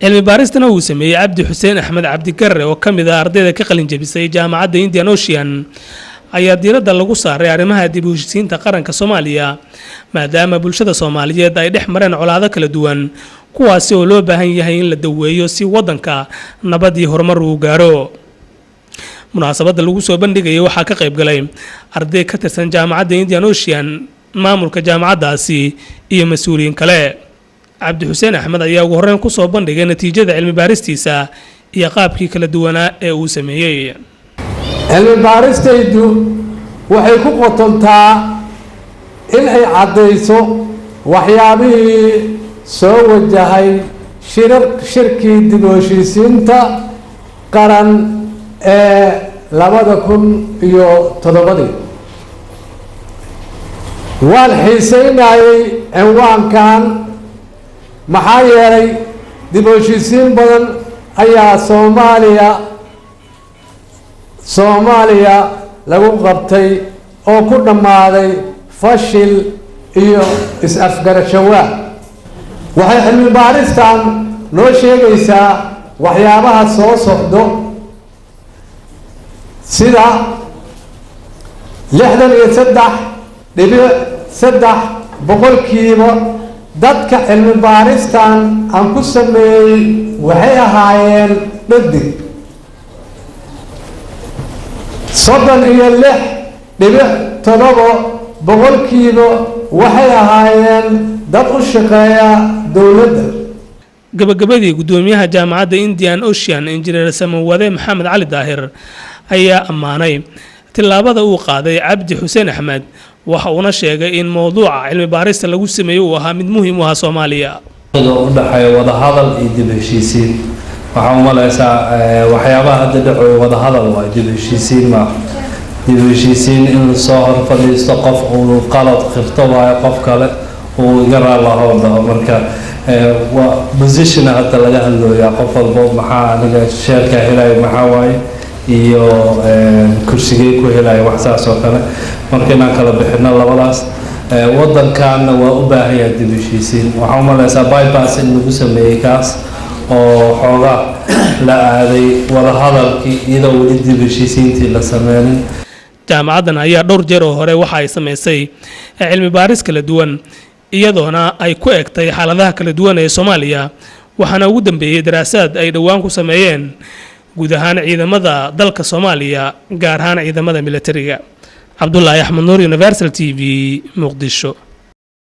علمي بارستنا uu sameeyay Cabdi Xuseen Axmed Cabdi Garre oo kamid ah ardayda ka qalin jabisay jaamacadda Indian Ocean ayaa diiradda lagu saaray arrimaha dib u heshiisiinta qaranka Soomaaliya maadaama bulshada Soomaaliyeed ay dhex mareen colaado kala duwan kuwaas oo loo baahan yahay in la daweeyo si wadanka nabad iyo horumar uu gaaro munaasabada lagu soo bandhigay waxa ka qayb galay arday ka tirsan jaamacadda Indian Ocean maamulka jaamacaddaasi iyo mas'uuliyiin kale Cabdi Xuseen Axmed ayaa ugu horreyn ku soo bandhigay natiijada cilmi baaristiisa iyo qaabkii kala duwanaa ee uu sameeyay cilmi baaristaydu waxay ku qotontaa in ay cadeyso waxyaabihii soo wajahay shirkii dib u heshiisiinta qaran ee 2007 waan xiiseynayay cinwaankan maxaa yeelay dib u heshiisiin badan ayaa Soomaaliya lagu qabtay oo ku dhamaaday fashil iyo is-afgarasho waxay cilmi baaristan noo sheegaysaa waxyaabaha soo socdo sida 63.3 boqolkiiba dadka cilmi baaristan aan ku sameeyay waxay ahaayeen dhadig 36.7 boqolkiiba waxay ahaayeen dad u shaqeeya dawladda gabagabadii gudoomiyaha jaamacadda Indian Ocean Engineer Samawade Maxamed Cali Daahir ayaa ammaanay tilaabada uu qaaday Cabdi Xuseen Axmed waxa uu sheegay in mowduuca cilmi baarista lagu sameeyo uu ahaa mid muhiim u ah Soomaaliya oo dhaxay wada hadal iyo dib u heshiisiin waxa uu maleesaa waxyaabaha hadda dhaxay wada hadal waa dib u heshiisiin ma dib u heshiisiin in soo hor fadhiisto qof uu qalad qirto waa qof kale uu garaa la hawlo marka waa position hadda laga hadlayo qof walba maxaa aniga sheerka helay maxaa waay iyo kursigay ku helay wax saas oo kale marka inaan kala bixino labadaas wadankan waa u baahan yahay dib u heshiisiin waxa uu maleesaa bypass in lagu sameeyay kaas oo xoogaa la aaday wada hadalkii iyadoo weli dib u heshiisiintii la sameeyay jaamacaddan ayaa dhowr jeer oo hore waxa ay sameysay cilmi baaris kala duwan iyadoona ay ku egtay xaaladaha kala duwan ee Soomaaliya waxaana ugu dambeeyay daraasaad ay dhawaan ku sameeyeen guud ahaan ciidamada dalka Soomaaliya gaar ahaan ciidamada militariga Cabdullaahi Axmed Nuur Universal TV Muqdisho